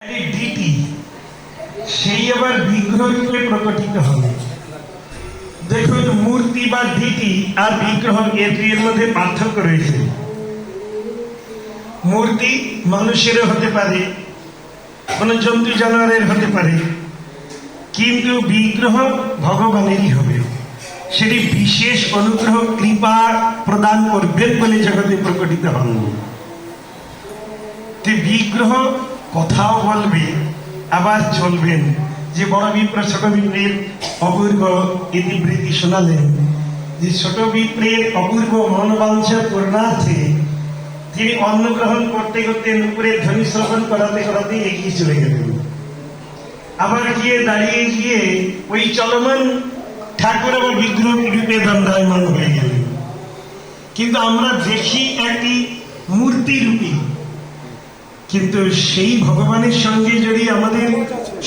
DT সেই আবার বিগ্রহ রূপে প্রকটিত হবে। দেখুন, মূর্তি বা ডিটি আর বিগ্রহ এর মধ্যে পার্থক্য রয়েছে। মূর্তি মানুষেরও হতে পারে, কোন জন্তু জানোয়ারের হতে পারে, কিন্তু বিগ্রহ ভগবানেরই হবে। সেটি বিশেষ অনুগ্রহ কৃপা প্রদান করবেন বলে জগতে প্রকটিত হন। বিগ্রহ কথাও বলবে, আবার চলবেন। যে বড় বিপ্র ছোট বিপ্রের অপূর্ব ইতিবৃত্তি শোনালেন, যে ছোট বিপ্রের অপূর্ব মনোবাঞ্ছা পূর্ণার্থে তিনি অন্ন গ্রহণ করতে করতে নুপুরের ধ্বনি শ্রবণ করাতে করাতে এগিয়ে চলে গেলেন। আবার গিয়ে দাঁড়িয়ে গিয়ে ওই চলমান ঠাকুর আবার বিগ্রহ রূপে দণ্ডায়মান হয়ে গেলেন। কিন্তু আমরা দেখি একটি মূর্তি রূপী, কিন্তু সেই ভগবানের সঙ্গে যদি আমাদের